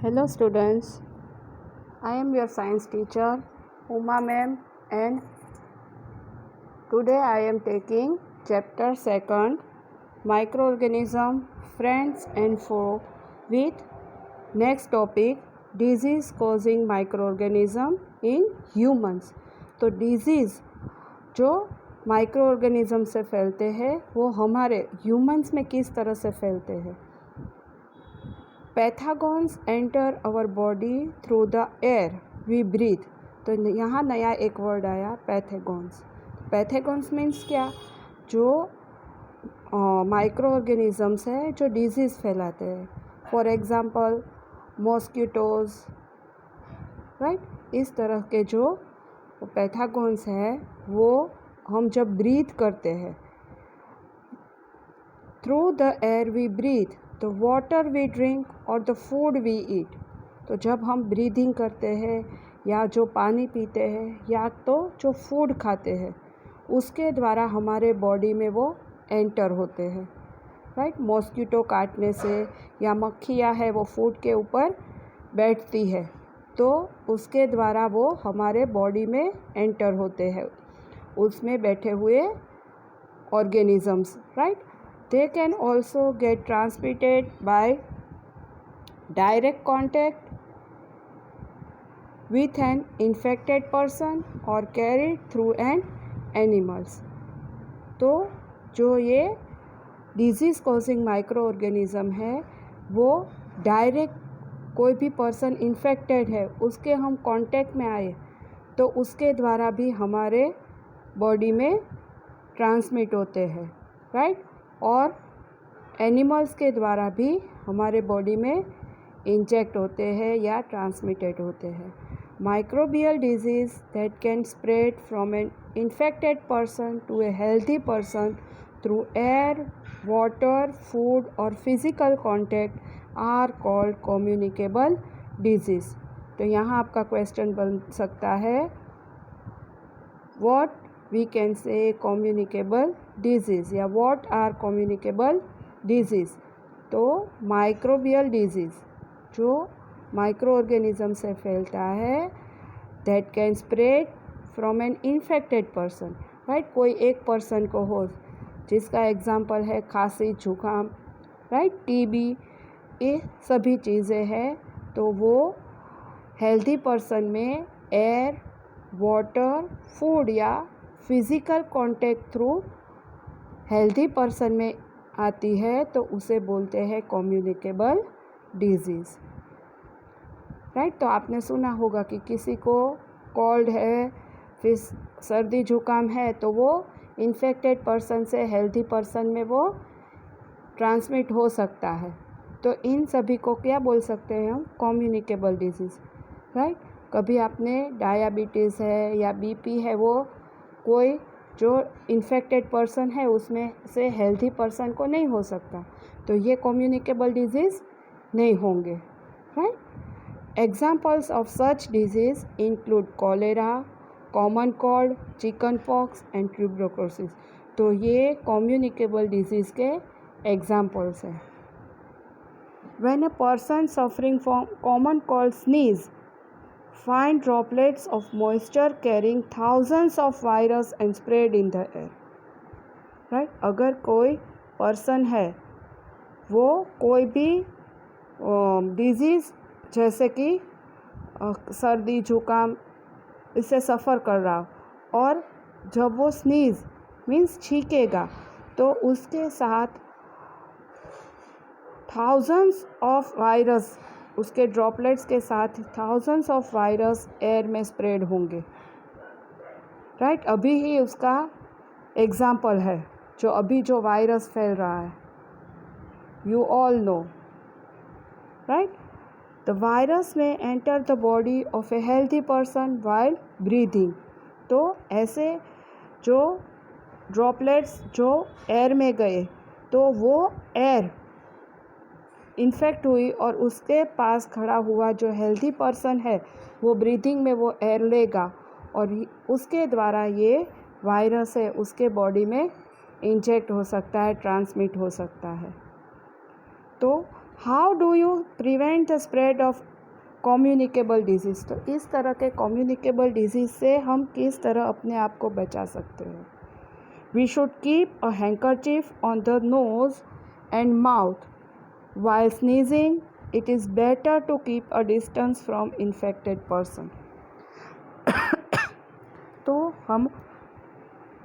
Hello students, I am your science teacher Uma ma'am and today I am taking chapter 2 microorganism friends and foe with next topic disease causing microorganism in humans। तो disease जो microorganism से फैलते हैं वो हमारे humans में किस तरह से फैलते हैं। Pathogens enter our body through the air we breathe. तो यहाँ नया एक वर्ड आया पैथागॉन्स। पैथागॉन्स मीन्स क्या, जो माइक्रोऑर्गेनिजम्स है जो डिजीज़ फैलाते हैं। For example mosquitoes, right. इस तरह के जो पैथागॉन्स है वो हम जब ब्रीथ करते हैं through the air we breathe, तो वाटर वी ड्रिंक और द फूड वी ईट। तो जब हम ब्रीदिंग करते हैं या जो पानी पीते हैं या तो जो फूड खाते हैं उसके द्वारा हमारे बॉडी में वो एंटर होते हैं, राइट। मॉस्किटो काटने से या मक्खियाँ है वो फूड के ऊपर बैठती है तो उसके द्वारा वो हमारे बॉडी में एंटर होते हैं, उसमें बैठे हुए organisms, right. They can also get transmitted by direct contact with an infected person or carried through an animals। तो जो ये डिजीज़ कॉजिंग माइक्रो ऑर्गेनिज़म है वो डायरेक्ट कोई भी पर्सन इन्फेक्टेड है उसके हम कांटेक्ट में आए तो उसके द्वारा भी हमारे बॉडी में ट्रांसमिट होते हैं, राइट। और एनिमल्स के द्वारा भी हमारे बॉडी में इंजेक्ट होते हैं या ट्रांसमिटेड होते हैं। Microbial disease that can spread from an infected person to a healthy person through air, water, food और physical contact are called communicable disease. तो यहाँ आपका क्वेश्चन बन सकता है what we can say communicable disease या व्हाट आर कम्युनिकेबल डिजीज़। तो microbial disease जो माइक्रो ऑर्गेनिज्म से फैलता है that can spread from an infected person, right. कोई एक पर्सन को हो जिसका एग्जांपल है खांसी, जुकाम, राइट, टीबी, ये सभी चीज़ें हैं। तो वो हेल्दी पर्सन में एयर, वाटर, फूड या physical contact through healthy person में आती है तो उसे बोलते हैं कम्युनिकेबल डिजीज़, राइट। तो आपने सुना होगा कि किसी को कोल्ड है, फिर सर्दी जुकाम है तो वो इन्फेक्टेड पर्सन से हेल्दी पर्सन में वो ट्रांसमिट हो सकता है। तो इन सभी को क्या बोल सकते हैं हम, कम्युनिकेबल डिजीज़, राइट। कभी आपने डायबिटीज़ है या बीपी है वो कोई जो इन्फेक्टेड पर्सन है उसमें से हेल्दी पर्सन को नहीं हो सकता, तो ये कम्युनिकेबल डिजीज़ नहीं होंगे, right. Examples of such disease include cholera, common cold, chicken pox and tuberculosis. तो ये कम्युनिकेबल डिजीज़ के एग्जाम्पल्स हैं। When a person suffering from common cold sneeze find droplets of moisture carrying thousands of virus and spread in the air, right। अगर कोई person है वो कोई भी डिजीज़ जैसे कि सर्दी जुकाम इससे सफ़र कर रहा और जब वो स्नीज़ मीन्स छींकेगा तो उसके साथ थाउजेंड्स ऑफ वायरस, उसके ड्रॉपलेट्स के साथ थाउजेंड्स ऑफ वायरस एयर में स्प्रेड होंगे, राइट। अभी ही उसका एग्जाम्पल है जो अभी जो वायरस फैल रहा है, you all know, right. The virus may enter the body of a healthy person while breathing. तो ऐसे जो ड्रॉपलेट्स जो एयर में गए तो वो एयर इन्फेक्ट हुई और उसके पास खड़ा हुआ जो हेल्दी पर्सन है वो ब्रीदिंग में वो एयर लेगा और उसके द्वारा ये वायरस है उसके बॉडी में इंजेक्ट हो सकता है, ट्रांसमिट हो सकता है। तो how do you prevent the spread of communicable disease? तो इस तरह के कम्युनिकेबल डिजीज़ से हम किस तरह अपने आप को बचा सकते हैं? We should keep a handkerchief on the nose and mouth while sneezing. It is better to keep a distance from infected person. तो हम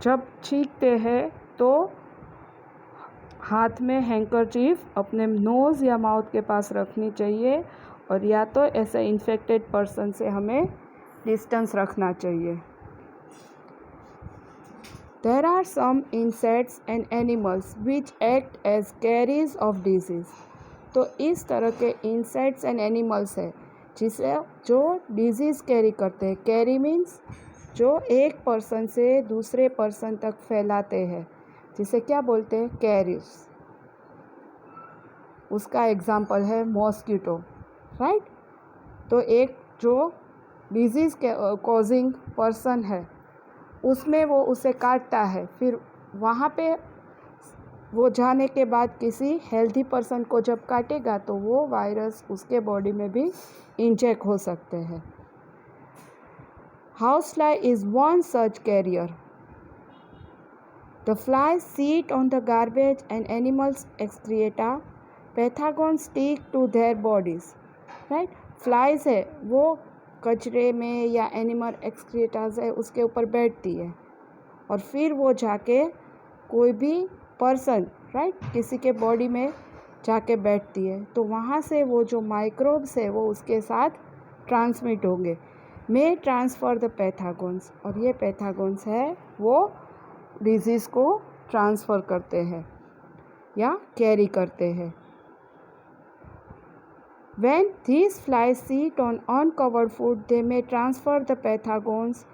जब छींकते हैं तो हाथ में हैंकरचीफ अपने नोज़ या माउथ के पास रखनी चाहिए, और या तो ऐसे इन्फेक्टेड पर्सन से हमें डिस्टेंस रखना चाहिए. There are some insects and animals which act as carriers of disease. तो इस तरह के इंसेक्ट्स एंड एनिमल्स है जिसे जो डिजीज़ कैरी करते हैं. कैरी मीन्स जो एक पर्सन से दूसरे पर्सन तक फैलाते हैं, जिसे क्या बोलते हैं? कैरियर्स. उसका एग्जांपल है मॉस्किटो, राइट. तो एक जो डिजीज़ कॉजिंग पर्सन है उसमें वो उसे काटता है, फिर वहाँ पे वो जाने के बाद किसी हेल्दी पर्सन को जब काटेगा तो वो वायरस उसके बॉडी में भी इंजेक्ट हो सकते हैं. House fly is one such carrier. The flies sit on the garbage and animals excreta. Pathogen stick to their bodies, right. Flies है वो कचरे में या एनिमल एक्सक्रिएटाज है उसके ऊपर बैठती है, और फिर वो जाके कोई भी पर्सन, राइट, किसी के बॉडी में जाके बैठती है, तो वहाँ से वो जो माइक्रोब्स है वो उसके साथ ट्रांसमिट होंगे. मे ट्रांसफ़र द पैथागॉन्स, और ये पैथागॉन्स है वो डिजीज़ को ट्रांसफ़र करते हैं या कैरी करते हैं. When these flies sit on uncovered food, they may transfer the pathogens.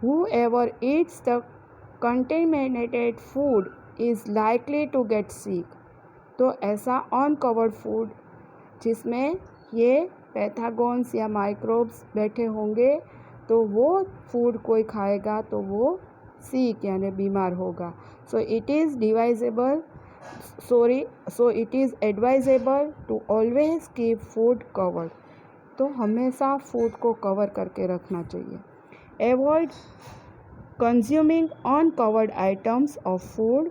Whoever eats the contaminated food is likely to get sick. तो ऐसा अनकवर्ड फूड जिसमें ये पैथागॉन्स या माइक्रोब्स बैठे होंगे, तो वो फूड कोई खाएगा तो वो सिक यानी बीमार होगा. So it is advisable to always keep food covered. तो हमेशा फूड को कवर करके रखना चाहिए. Avoid consuming uncovered items of food.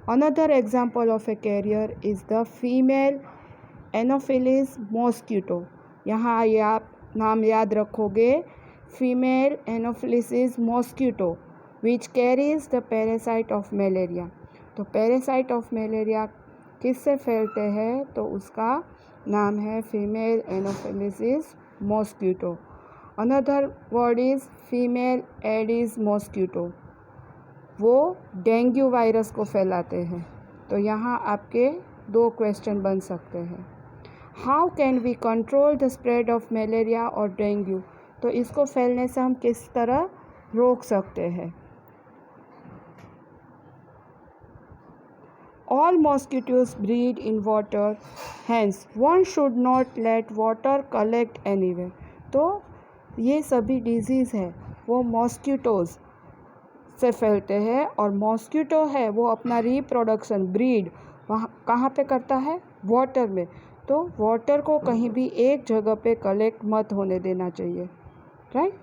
Another example of a carrier is the female anopheles mosquito. यहाँ ये आप नाम याद रखोगे, female anopheles mosquito which carries the parasite of malaria. तो पैरासाइट ऑफ मलेरिया किससे फैलते हैं? तो उसका नाम है female anopheles mosquito. Another word is female Aedes mosquito. वो डेंगू वायरस को फैलाते हैं. तो यहाँ आपके 2 क्वेश्चन बन सकते हैं. How can we control the spread of malaria और डेंगू? तो इसको फैलने से हम किस तरह रोक सकते हैं? All mosquitoes breed in water, hence one should not let water collect anywhere. तो ये सभी डिजीज़ है वो मॉस्किटोज़ से फैलते हैं, और मॉस्किटो है वो अपना रिप्रोडक्शन ब्रीड वहाँ कहाँ पे करता है? वाटर में. तो वाटर को कहीं भी एक जगह पे कलेक्ट मत होने देना चाहिए, right.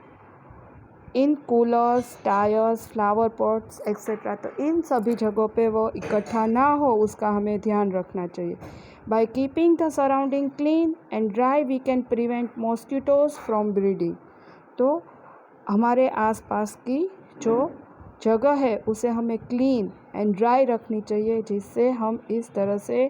In coolers, tyres, flower pots etcetera. तो इन सभी जगहों पे वो इकट्ठा ना हो उसका हमें ध्यान रखना चाहिए. By keeping the surrounding clean and dry we can prevent mosquitoes from breeding. तो हमारे आसपास की जो जगह है उसे हमें क्लीन एंड ड्राई रखनी चाहिए, जिससे हम इस तरह से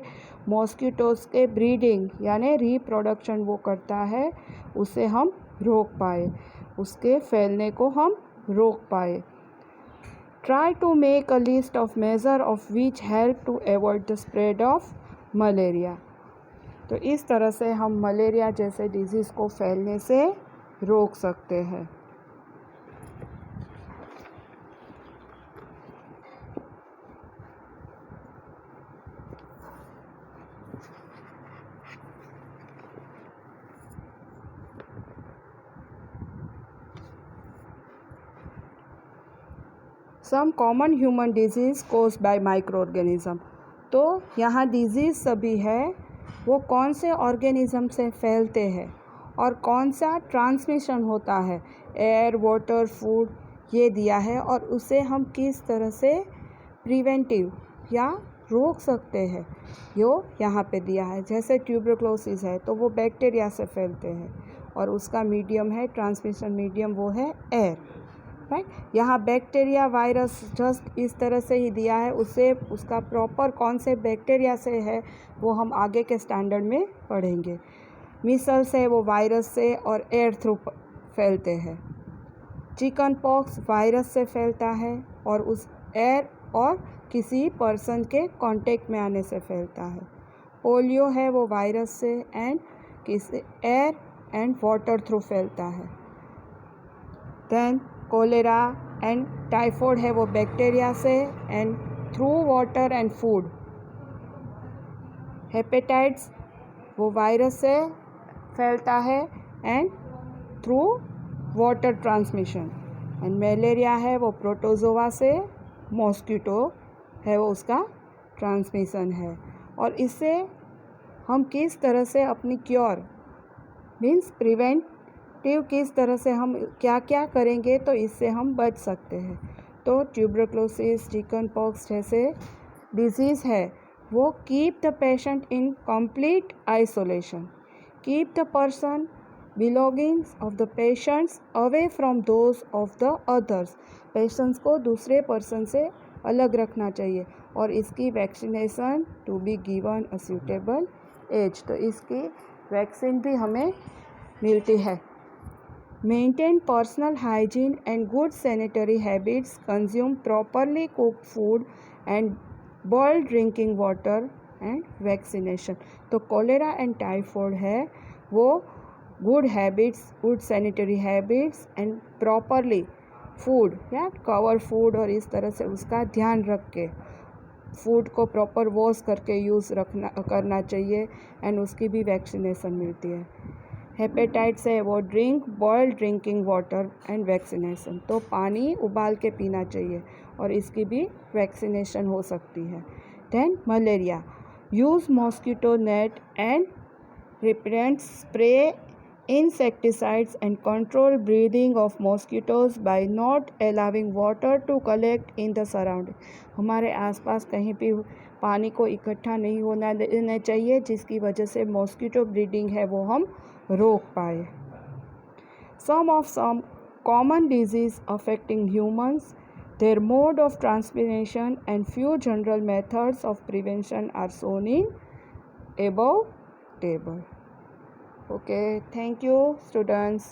मॉस्किटोज़ के ब्रीडिंग यानी रिप्रोडक्शन वो करता है उसे हम रोक पाए, उसके फैलने को हम रोक पाए. Try to make a list of major of which help to avoid the spread of malaria. तो इस तरह से हम मलेरिया जैसे डिजीज़ को फैलने से रोक सकते हैं. Some common human disease caused by micro organism. तो यहाँ डिजीज़ सभी है वो कौन से ऑर्गेनिज्म से फैलते हैं और कौन सा ट्रांसमिशन होता है, एयर, वाटर, फूड, ये दिया है, और उसे हम किस तरह से प्रिवेंटिव या रोक सकते हैं यो यहाँ पे दिया है। जैसे ट्यूबरक्लोसिस है तो वो बैक्टीरिया से फैलते हैं और उसका मीडियम है, ट्रांसमिशन मीडियम वो है एयर, राइट। यहाँ बैक्टीरिया, वायरस जस्ट इस तरह से ही दिया है, उससे उसका प्रॉपर कौन से बैक्टीरिया से है वो हम आगे के स्टैंडर्ड में पढ़ेंगे। मीसल्स है वो वायरस से और एयर थ्रू फैलते हैं। चिकन पॉक्स वायरस से फैलता है और उस एयर और किसी पर्सन के कांटेक्ट में आने से फैलता है। पोलियो है वो वायरस से एंड किसी एयर एंड वाटर थ्रू फैलता है। देन कोलेरा एंड टाइफॉइड है वो बैक्टीरिया से and through water and food. Hepatitis वो वायरस से फैलता है and through water transmission. And malaria है वो प्रोटोजोआ से, मॉस्किटो है वो उसका ट्रांसमिशन है। और इससे हम किस तरह से अपनी क्योर मीन्स प्रिवेंटिव किस तरह से हम क्या क्या करेंगे तो इससे हम बच सकते हैं। तो ट्यूबरक्लोसिस, चिकन पॉक्स जैसे डिजीज़ है वो keep the patient in complete isolation, keep the person belongings of the patients away from those of the others. Patients को दूसरे पर्सन से अलग रखना चाहिए और इसकी vaccination to be given a suitable age, तो इसकी वैक्सीन भी हमें मिलती है। Maintain personal hygiene and good sanitary habits, consume properly cooked food and boiled drinking water and vaccination. तो कोलेरा एंड टाइफॉइड है वो good habits, good sanitary habits and properly food या कवर फूड, और इस तरह से उसका ध्यान रख के फूड को प्रॉपर वॉश करके यूज़ करना चाहिए एंड उसकी भी वैक्सीनेशन मिलती है। हेपेटाइट्स है वो drink boiled drinking water and vaccination, तो पानी उबाल के पीना चाहिए और इसकी भी वैक्सीनेशन हो सकती है। Then malaria, use mosquito net and repellent spray insecticides and control breeding of mosquitoes by not allowing water to collect in the surrounding। हमारे आसपास कहीं भी पानी को इकट्ठा नहीं होना देना चाहिए जिसकी वजह से मॉस्किटो ब्रीडिंग है वो हम रोक पाए। some common disease affecting humans, their mode of transmission and few general methods of prevention are shown in above table. Okay, thank you students.